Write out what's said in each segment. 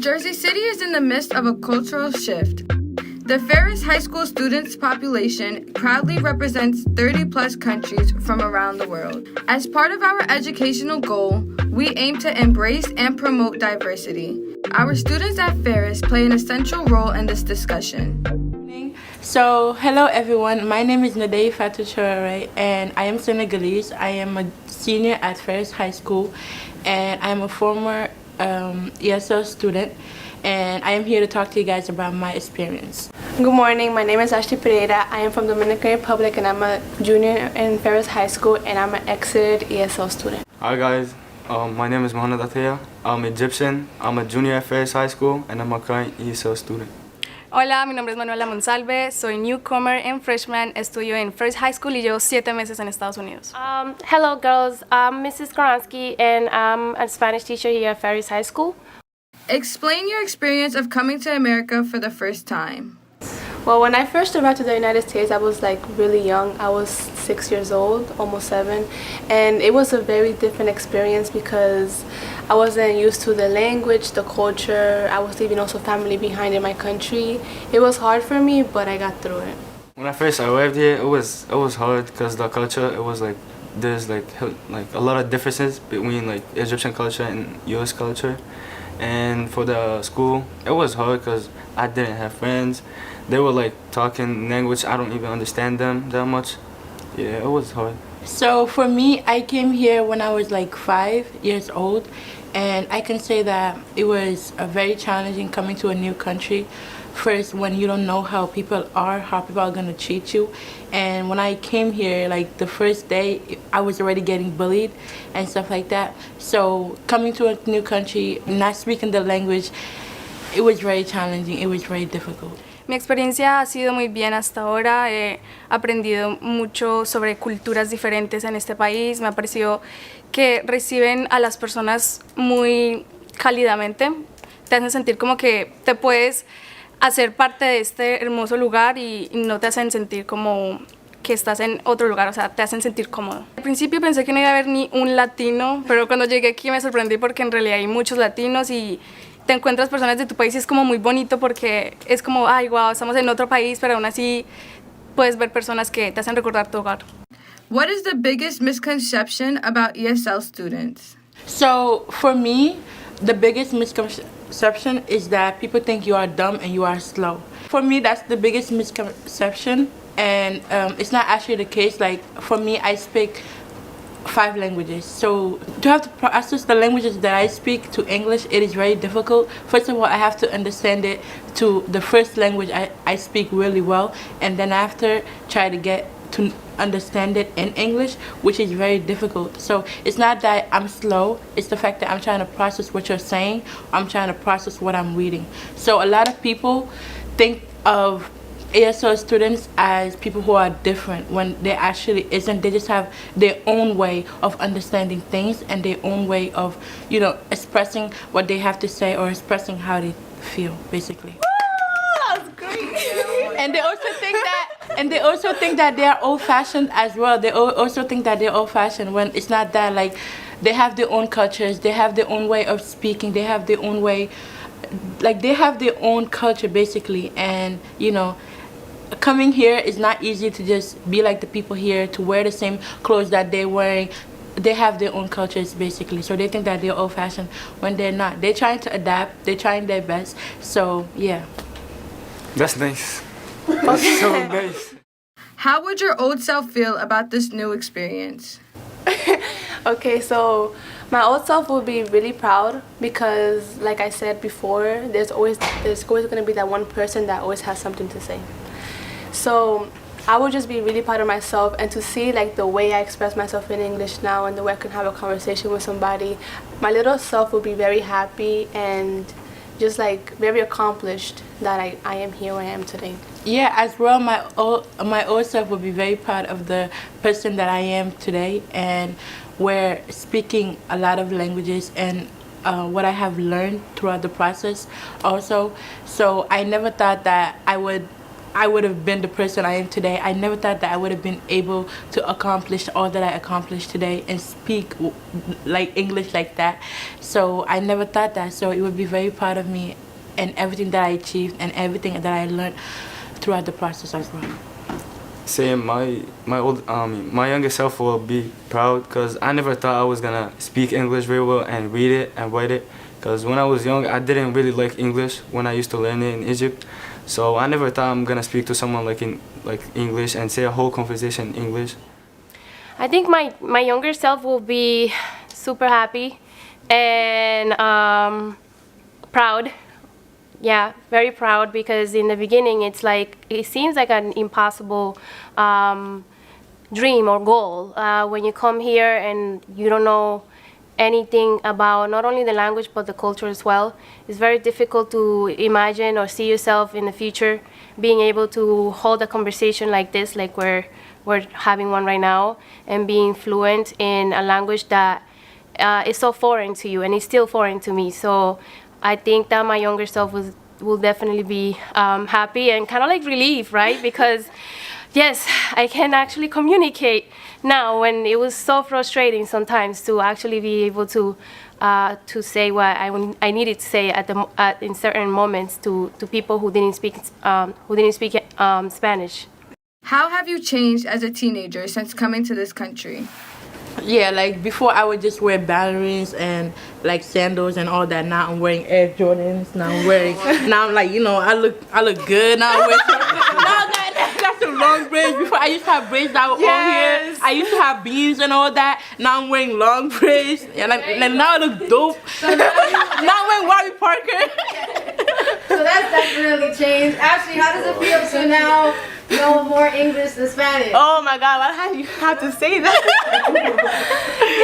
Jersey City is in the midst of a cultural shift. The Ferris High School students' population proudly represents 30-plus countries from around the world. As part of our educational goal, we aim to embrace and promote diversity. Our students at Ferris play an essential role in this discussion. So, hello everyone, my name is Nadei Fatou Traoré and I am Senegalese. I am a senior at Ferris High School and I am a former ESL student, and I am here to talk to you guys about my experience. Good morning, my name is Ashley Pereira. I am from the Dominican Republic and I'm a junior in Ferris High School and I'm an exited ESL student. Hi guys, my name is Mohamed Atia. I'm Egyptian, I'm a junior at Ferris High School and I'm a current ESL student. Hola, mi nombre es Manuela Monsalve, soy newcomer and freshman, estudio en Ferris High School y llevo 7 meses en Estados Unidos. Hello girls, I'm Mrs. Koransky and I'm a Spanish teacher here at Ferris High School. Explain your experience of coming to America for the first time. Well, when I first arrived to the United States, I was like really young. I was 6 years old, almost 7, and it was a very different experience because I wasn't used to the language, the culture. I was leaving also family behind in my country. It was hard for me, but I got through it. When I first arrived here, it was hard because the culture, it was like there's like a lot of differences between like Egyptian culture and US culture. And for the school, it was hard because I didn't have friends. They were like talking language, I don't even understand them that much. Yeah, it was hard. So for me, I came here when I was like 5 years old, and I can say that it was very challenging coming to a new country. First, when you don't know how people are going to treat you. And when I came here, like the first day, I was already getting bullied and stuff like that. So coming to a new country, not speaking the language, it was very challenging, it was very difficult. Mi experiencia ha sido muy bien hasta ahora, he aprendido mucho sobre culturas diferentes en este país, me ha parecido que reciben a las personas muy cálidamente, te hacen sentir como que te puedes hacer parte de este hermoso lugar y no te hacen sentir como que estás en otro lugar, o sea, te hacen sentir cómodo. Al principio pensé que no iba a haber ni un latino, pero cuando llegué aquí me sorprendí porque en realidad hay muchos latinos y te encuentras personas de tu país y es como muy bonito porque es como, ay, wow, estamos en otro país, pero aún así puedes ver personas que te hacen recordar tu hogar. What is the biggest misconception about ESL students? So for me, the biggest misconception is that people think you are dumb and you are slow. For me, that's the biggest misconception, and it's not actually the case. Like for me, I speak 5 languages, so to have to process the languages that I speak to English, it is very difficult. First of all, I have to understand it to the first language I speak really well, and then after try to get to understand it in English, which is very difficult. So it's not that I'm slow, it's the fact that I'm trying to process what you're saying, I'm trying to process what I'm reading. So a lot of people think of ESL students as people who are different when they actually isn't. They just have their own way of understanding things and their own way of, you know, expressing what they have to say or expressing how they feel, basically. That's great. And they also think that they are old-fashioned as well. They also think that they're old-fashioned when it's not that. Like, they have their own cultures, they have their own way of speaking, they have their own way, like they have their own culture basically. And you know, coming here is not easy to just be like the people here, to wear the same clothes that they're wearing. They have their own cultures basically, so they think that they're old-fashioned when they're not. They're trying to adapt, they're trying their best. So yeah. That's nice. That's so nice. How would your old self feel about this new experience? Okay, so my old self would be really proud because, like I said before, there's always going to be that one person that always has something to say. So I would just be really proud of myself, and to see like the way I express myself in English now and the way I can have a conversation with somebody, my little self would be very happy and just like very accomplished that I am here where I am today. Yeah, as well, my old self would be very proud of the person that I am today, and we're speaking a lot of languages and what I have learned throughout the process also. So I never thought that I would I would have been the person I am today. I never thought that I would have been able to accomplish all that I accomplished today and speak like English like that. So I never thought that. So it would be very proud of me and everything that I achieved and everything that I learned throughout the process as well. Same, my younger self will be proud because I never thought I was gonna speak English very well and read it and write it. Because when I was young, I didn't really like English when I used to learn it in Egypt. So I never thought I'm gonna speak to someone like English and say a whole conversation in English. I think my younger self will be super happy and proud. Yeah, very proud, because in the beginning it seems like an impossible dream or goal when you come here and you don't know anything about not only the language but the culture as well. It's very difficult to imagine or see yourself in the future being able to hold a conversation like this, like we're having one right now, and being fluent in a language that is so foreign to you and is still foreign to me. So I think that my younger self will definitely be happy and kind of like relieved, right? Because yes, I can actually communicate now, when it was so frustrating sometimes to actually be able to say what I needed to say in certain moments to people who didn't speak Spanish. How have you changed as a teenager since coming to this country? Yeah, like before I would just wear ballerines and like sandals and all that. Now I'm wearing Air Jordans. Now I'm like, you know, I look good. Now I'm wearing I got some long braids. Before I used to have braids that were all here. I used to have beans and all that. Now I'm wearing long braids and now I look dope. So now I'm wearing Warby Parker. So that's definitely changed. Ashley, how does it feel to now know more English than Spanish? Oh my God, why do you have to say that?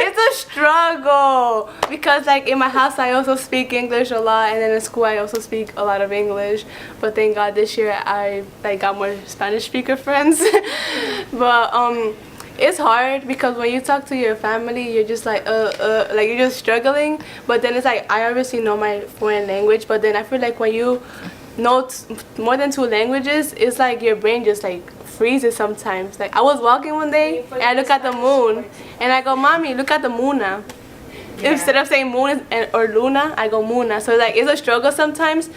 It's a struggle, because like in my house I also speak English a lot, and then in school I also speak a lot of English. But thank God this year I got more Spanish speaker friends. But it's hard because when you talk to your family, you're just like you're just struggling. But then it's like I obviously know my foreign language, but then I feel like when you know more than 2 languages, it's like your brain just like freezes sometimes. Like I was walking one day and I look at the moon and I go, "Mommy, look at the Muna." Yeah. Instead of saying moon or Luna, I go Muna. So like it's a struggle sometimes,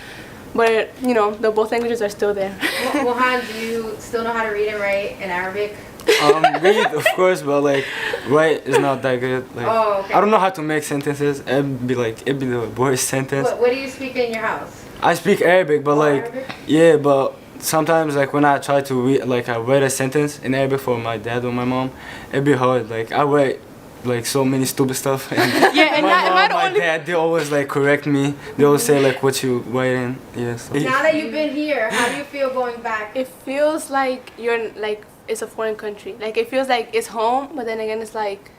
but you know, both languages are still there. Mohan, do you still know how to read and write in Arabic? Read, of course, but like write is not that good. Like, oh, okay. I don't know how to make sentences. It'd be the worst sentence. What do you speak in your house? I speak Arabic, but Arabic? Yeah, but sometimes like when I try to read, like I write a sentence in Arabic for my dad or my mom, it'd be hard. Like I write like so many stupid stuff. And yeah, and my dad, they always like correct me. They always say like what you writing. Yeah. So. Now that you've been here, how do you feel going back? It feels like you're like it's a foreign country. Like it feels like it's home, but then again it's like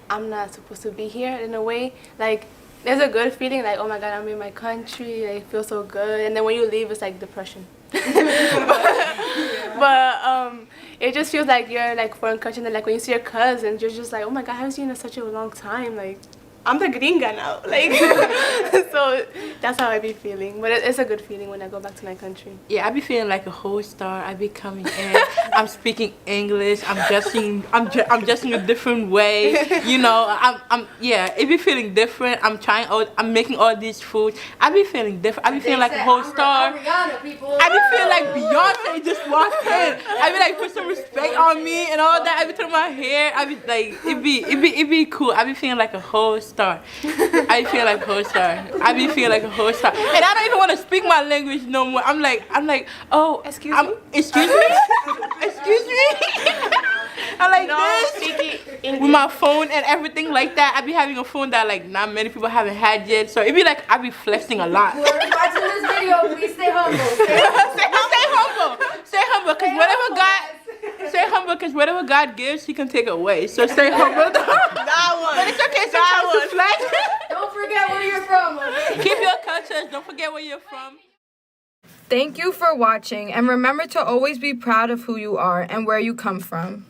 I'm not supposed to be here in a way. Like there's a good feeling like, oh my God, I'm in my country. Like, it feels so good. And then when you leave, it's like depression. But it just feels like you're like foreign country. And then like when you see your cousins, you're just like, oh my God, I haven't seen you in such a long time. Like I'm the gringa now. Like so that's how I be feeling. But it's a good feeling when I go back to my country. Yeah, I be feeling like a whole star. I be coming in. I'm speaking English. I'm dressing a different way. You know, it be feeling different. I'm making all these food. I be feeling different. I be feeling like a whole star. Rihanna, people. I be feeling like Beyonce just walked in. I be like put some respect on me and all that. I be turning my hair. I be like it be cool. I be feeling like a whole star. I feel like a whole star. I be feeling like a whole star. And I don't even want to speak my language no more. I'm like, oh, excuse me? Excuse me? Excuse me? I'm like this with my phone and everything like that. I be having a phone that like not many people haven't had yet. So it be like I be flexing a lot. Whoever's watching this video, please stay humble. Stay humble. Stay humble, because whatever God gives, He can take away. So stay humble. That one. But it's okay. Sometimes to flex. Don't forget where you're from. Okay? Keep your cultures. Don't forget where you're from. Thank you for watching, and remember to always be proud of who you are and where you come from.